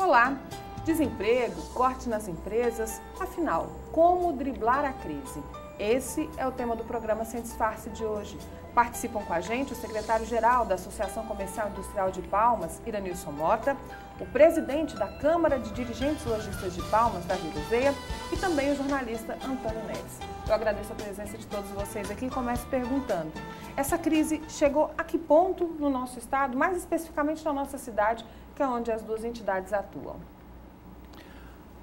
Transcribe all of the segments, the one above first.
Olá! Desemprego, corte nas empresas, afinal, como driblar a crise? Esse é o tema do programa Sem Disfarce de hoje. Participam com a gente o secretário-geral da Associação Comercial e Industrial de Palmas, Iranilson Mota, o presidente da Câmara de Dirigentes Lojistas de Palmas, Davi Gouveia, e também o jornalista Antônio Neves. Eu agradeço a presença de todos vocês aqui e começo perguntando: essa crise chegou a que ponto no nosso estado, mais especificamente na nossa cidade, que é onde as duas entidades atuam?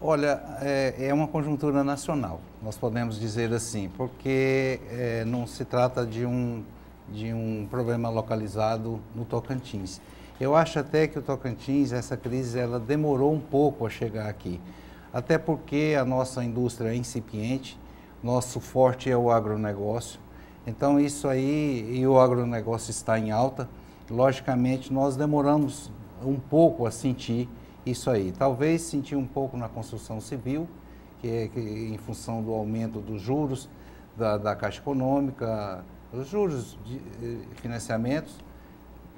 Olha, é uma conjuntura nacional, nós podemos dizer assim, porque não se trata de um problema localizado no Tocantins. Eu acho até que o Tocantins, essa crise, ela demorou um pouco a chegar aqui, até porque a nossa indústria é incipiente, nosso forte é o agronegócio, então isso aí, e o agronegócio está em alta, logicamente nós demoramos um pouco a sentir isso aí. Talvez sentir um pouco na construção civil, que em função do aumento dos juros da Caixa Econômica, os juros de financiamentos,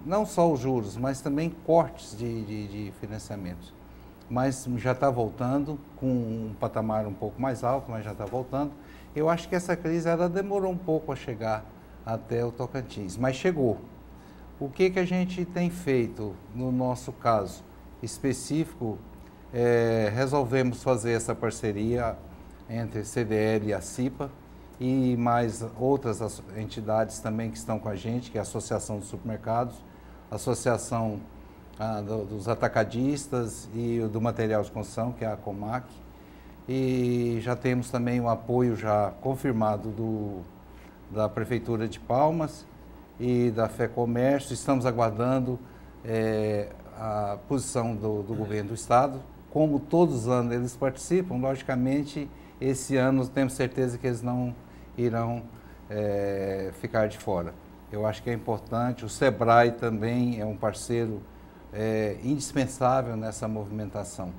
não só os juros, mas também cortes de financiamentos. Mas já está voltando, com um patamar um pouco mais alto, mas já está voltando. Eu acho que essa crise ela demorou um pouco a chegar até o Tocantins, mas chegou. O que a gente tem feito no nosso caso específico? Resolvemos fazer essa parceria entre CDL e a CIPA e mais outras entidades também que estão com a gente, que é a Associação dos Supermercados, a Associação dos Atacadistas e do Material de Construção, que é a Comac. E já temos também o apoio já confirmado da Prefeitura de Palmas e da FEComércio. Estamos aguardando a posição do governo do estado. Como todos os anos eles participam, logicamente, esse ano temos certeza que eles não irão ficar de fora. Eu acho que é importante, o SEBRAE também é um parceiro indispensável nessa movimentação.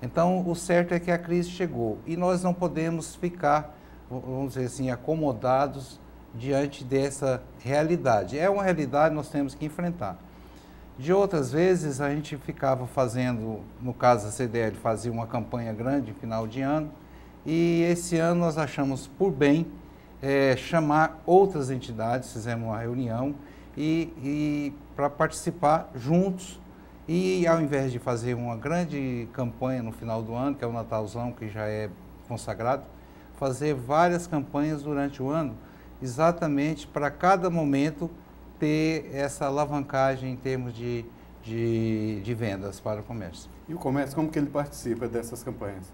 Então, o certo é que a crise chegou e nós não podemos ficar, vamos dizer assim, acomodados diante dessa realidade. É uma realidade, nós temos que enfrentar. De outras vezes, a gente ficava fazendo, no caso da CDL, fazia uma campanha grande no final de ano, e esse ano nós achamos por bem chamar outras entidades, fizemos uma reunião, e para participar juntos, e ao invés de fazer uma grande campanha no final do ano, que é o Natalzão, que já é consagrado, fazer várias campanhas durante o ano, exatamente para cada momento ter essa alavancagem em termos de vendas para o comércio. E o comércio, como que ele participa dessas campanhas?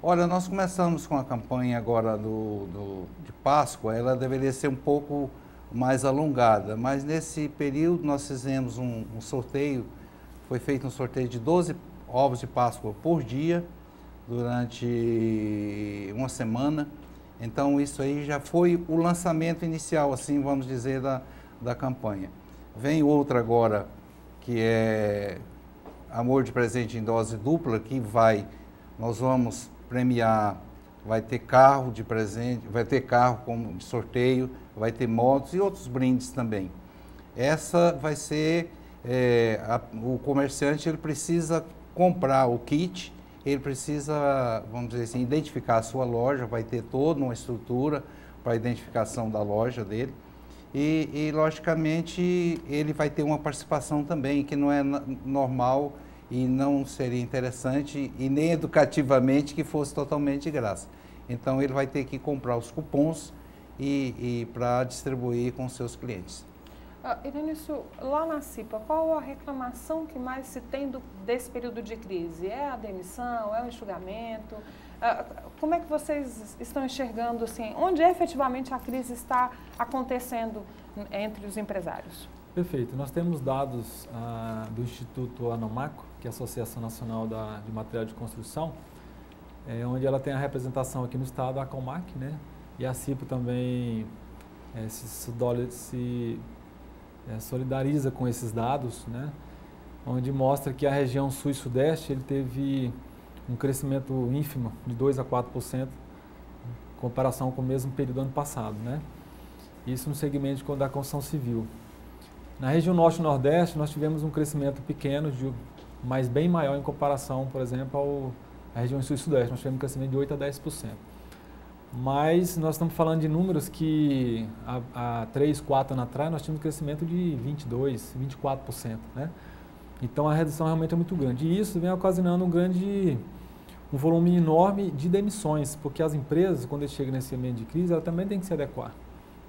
Olha, nós começamos com a campanha agora de Páscoa, ela deveria ser um pouco mais alongada, mas nesse período nós fizemos um sorteio, foi feito um sorteio de 12 ovos de Páscoa por dia, durante uma semana. Então isso aí já foi o lançamento inicial, assim vamos dizer, da campanha. Vem outra agora, que é Amor de Presente em Dose Dupla, que nós vamos premiar, vai ter carro de presente, vai ter carro de sorteio, vai ter motos e outros brindes também. Essa vai ser, o comerciante ele precisa comprar o kit, ele precisa, vamos dizer assim, identificar a sua loja, vai ter toda uma estrutura para a identificação da loja dele. E, logicamente, ele vai ter uma participação também, que não é normal e não seria interessante e nem educativamente que fosse totalmente de graça. Então, ele vai ter que comprar os cupons e para distribuir com seus clientes. Iranilson, lá na CIPA, qual a reclamação que mais se tem desse período de crise? É a demissão? É o enxugamento? Como é que vocês estão enxergando, assim, onde efetivamente a crise está acontecendo entre os empresários? Perfeito. Nós temos dados do Instituto Anomaco, que é a Associação Nacional de Material de Construção, onde ela tem a representação aqui no estado, a Comac, né? E a CIPA também se solidariza com esses dados, né? Onde mostra que a região sul e sudeste ele teve um crescimento ínfimo de 2 a 4% em comparação com o mesmo período do ano passado, né? Isso no segmento da construção civil. Na região norte e nordeste nós tivemos um crescimento pequeno de mas bem maior em comparação, por exemplo, à região sul e sudeste. Nós tivemos um crescimento de 8% a 10%. Mas nós estamos falando de números que há 3, 4 anos atrás nós tínhamos um crescimento de 22%, 24%. Né? Então a redução realmente é muito grande. E isso vem ocasionando um volume enorme de demissões, porque as empresas, quando eles chegam nesse ambiente de crise, elas também têm que se adequar.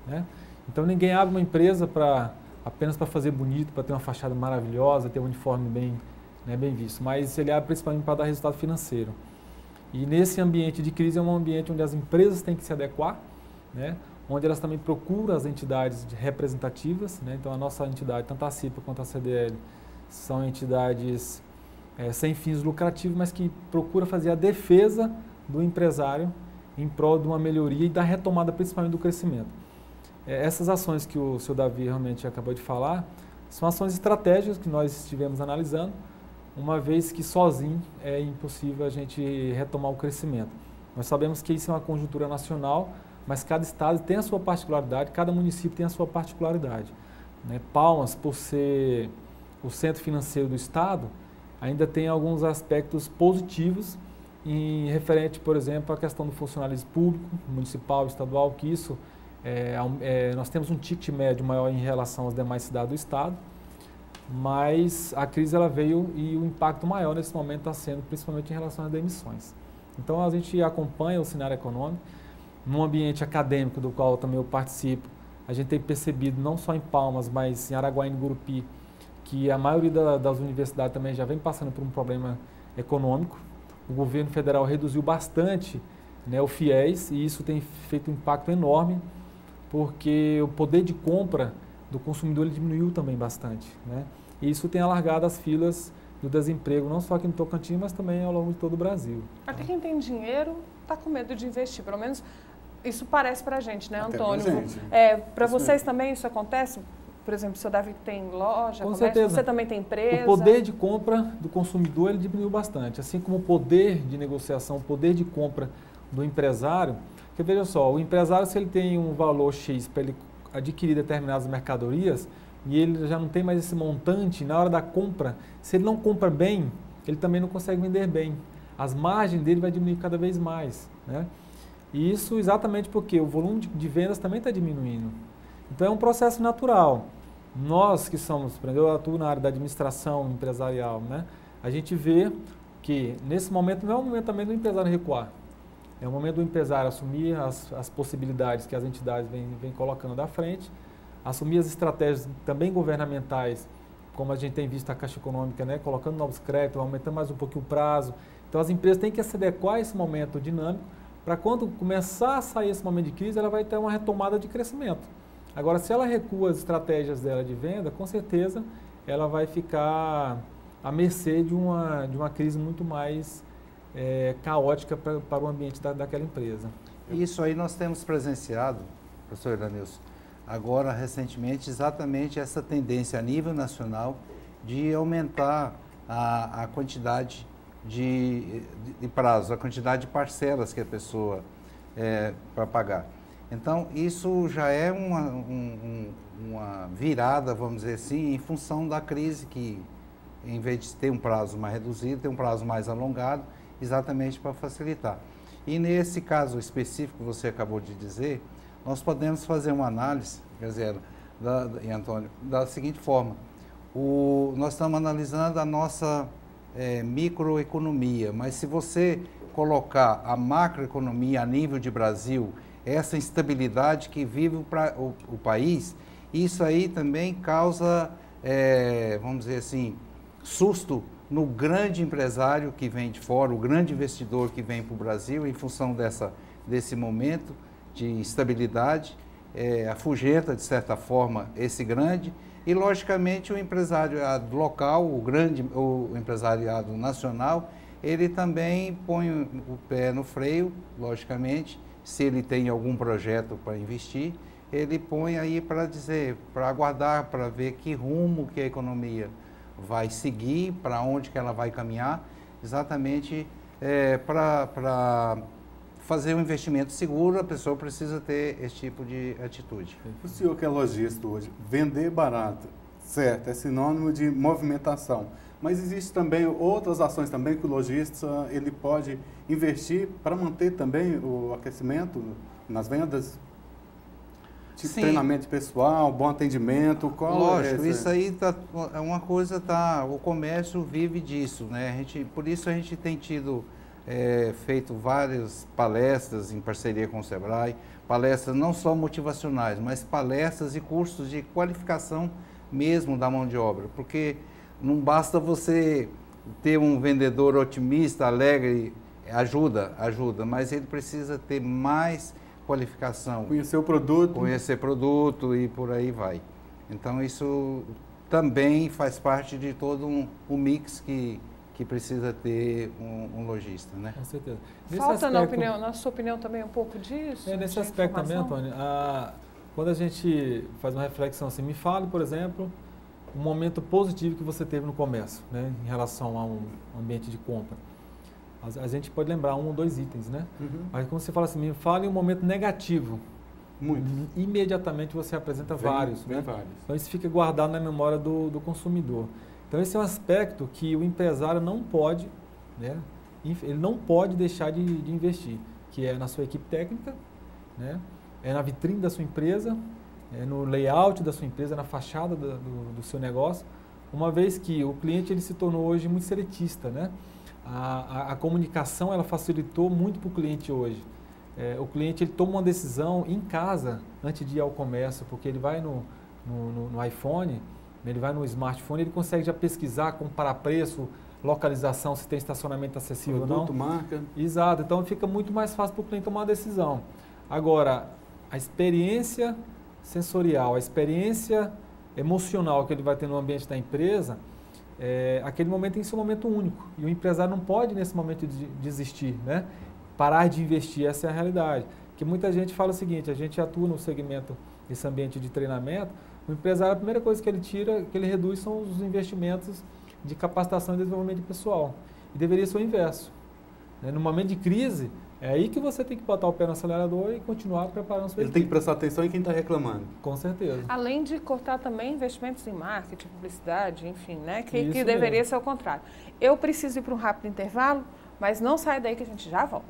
Né? Então ninguém abre uma empresa apenas para fazer bonito, para ter uma fachada maravilhosa, ter um uniforme bem visto, mas ele abre principalmente para dar resultado financeiro. E nesse ambiente de crise é um ambiente onde as empresas têm que se adequar, né? Onde elas também procuram as entidades representativas. Né? Então a nossa entidade, tanto a CIPA quanto a CDL, são entidades sem fins lucrativos, mas que procura fazer a defesa do empresário em prol de uma melhoria e da retomada principalmente do crescimento. Essas ações que o senhor Davi realmente acabou de falar, são ações estratégicas que nós estivemos analisando, uma vez que sozinho é impossível a gente retomar o crescimento. Nós sabemos que isso é uma conjuntura nacional, mas cada estado tem a sua particularidade, cada município tem a sua particularidade. Né? Palmas, por ser o centro financeiro do estado, ainda tem alguns aspectos positivos em referente, por exemplo, à questão do funcionalismo público, municipal, estadual, que isso, nós temos um ticket médio maior em relação às demais cidades do estado, mas a crise ela veio e o impacto maior nesse momento está sendo principalmente em relação às demissões. Então a gente acompanha o cenário econômico, num ambiente acadêmico do qual também eu participo, a gente tem percebido não só em Palmas, mas em Araguaína e Gurupi, que a maioria das universidades também já vem passando por um problema econômico. O governo federal reduziu bastante, né, o FIES, e isso tem feito um impacto enorme, porque o poder de compra do consumidor ele diminuiu também bastante. Né? E isso tem alargado as filas do desemprego, não só aqui no Tocantins, mas também ao longo de todo o Brasil. Até quem tem dinheiro está com medo de investir, pelo menos isso parece para a gente, né, Antônio? Para vocês também isso acontece? Por exemplo, o seu Davi tem loja, com comércio, certeza. Você também tem empresa? O poder de compra do consumidor ele diminuiu bastante, assim como o poder de negociação, o poder de compra do empresário. Porque veja só, o empresário, se ele tem um valor X para ele adquirir determinadas mercadorias e ele já não tem mais esse montante, na hora da compra, se ele não compra bem, ele também não consegue vender bem. As margens dele vai diminuir cada vez mais. Né? E isso exatamente porque o volume de vendas também está diminuindo. Então é um processo natural. Nós que somos, eu atuo na área da administração empresarial, né? A gente vê que nesse momento não é o momento também do empresário recuar. É o momento do empresário assumir as possibilidades que as entidades vêm colocando à frente, assumir as estratégias também governamentais, como a gente tem visto a Caixa Econômica, né? Colocando novos créditos, aumentando mais um pouquinho o prazo. Então as empresas têm que se adequar a esse momento dinâmico para quando começar a sair esse momento de crise, ela vai ter uma retomada de crescimento. Agora, se ela recua as estratégias dela de venda, com certeza ela vai ficar à mercê de uma crise muito mais caótica para o ambiente daquela empresa. Isso aí nós temos presenciado, professor Iranilson, agora recentemente, exatamente essa tendência a nível nacional de aumentar a quantidade de prazo, a quantidade de parcelas que a pessoa para pagar. Então, isso já é uma virada, vamos dizer assim, em função da crise que, em vez de ter um prazo mais reduzido, tem um prazo mais alongado, exatamente para facilitar. E nesse caso específico que você acabou de dizer, nós podemos fazer uma análise, quer dizer, Antônio, da seguinte forma. Nós estamos analisando a nossa microeconomia, mas se você colocar a macroeconomia a nível de Brasil, essa instabilidade que vive o país, isso aí também causa, vamos dizer assim, susto no grande empresário que vem de fora, o grande investidor que vem para o Brasil em função desse momento de instabilidade, afugenta, de certa forma, esse grande, e, logicamente, o empresariado local, o empresariado nacional, ele também põe o pé no freio, logicamente, se ele tem algum projeto para investir, ele põe aí para aguardar, para ver que rumo que a economia vai seguir, para onde que ela vai caminhar, exatamente para fazer um investimento seguro, a pessoa precisa ter esse tipo de atitude. O senhor que é lojista hoje, vender barato Certo, é sinônimo de movimentação. Mas existe também outras ações também que o lojista ele pode investir para manter também o aquecimento nas vendas? Tipo Sim. treinamento pessoal, bom atendimento, qual Lógico, é isso aí é uma coisa, o comércio vive disso, né? Por isso a gente tem tido feito várias palestras em parceria com o Sebrae, palestras não só motivacionais, mas palestras e cursos de qualificação mesmo da mão de obra, porque não basta você ter um vendedor otimista, alegre, ajuda, mas ele precisa ter mais qualificação. Conhecer produto e por aí vai. Então isso também faz parte de todo um mix que precisa ter um lojista, né? Com certeza. Falta, na sua opinião, também um pouco disso? Nesse aspecto também, Antônio, quando a gente faz uma reflexão assim, me fale, por exemplo, um momento positivo que você teve no comércio, né, em relação a um ambiente de compra. A gente pode lembrar 1 ou 2 itens, né? Uhum. Mas quando você fala assim, me fale um momento negativo, imediatamente você apresenta vários, né? Vários. Então isso fica guardado na memória do consumidor. Então esse é um aspecto que o empresário não pode, né? Ele não pode deixar de investir, que é na sua equipe técnica, né? É na vitrine da sua empresa, é no layout da sua empresa, na fachada do seu negócio, uma vez que o cliente ele se tornou hoje muito seletista, né? A comunicação ela facilitou muito para o cliente hoje. O cliente ele toma uma decisão em casa antes de ir ao comércio, porque ele vai no iPhone, ele vai no smartphone, ele consegue já pesquisar, comparar preço, localização, se tem estacionamento acessível ou não. Produto, marca. Exato, então fica muito mais fácil para o cliente tomar uma decisão. Agora, a experiência sensorial, a experiência emocional que ele vai ter no ambiente da empresa, aquele momento tem que ser um momento único. E o empresário não pode, nesse momento, desistir, né? Parar de investir, essa é a realidade. Porque muita gente fala o seguinte, a gente atua no segmento desse ambiente de treinamento, o empresário, a primeira coisa que ele tira, que ele reduz, são os investimentos de capacitação e desenvolvimento pessoal. E deveria ser o inverso. Né? No momento de crise, é aí que você tem que botar o pé no acelerador e continuar preparando sua equipe. Ele tem que prestar atenção em quem está reclamando. Com certeza. Além de cortar também investimentos em marketing, publicidade, enfim, né? Que Isso deveria mesmo. ser o contrário. Eu preciso ir para um rápido intervalo, mas não sai daí que a gente já volta.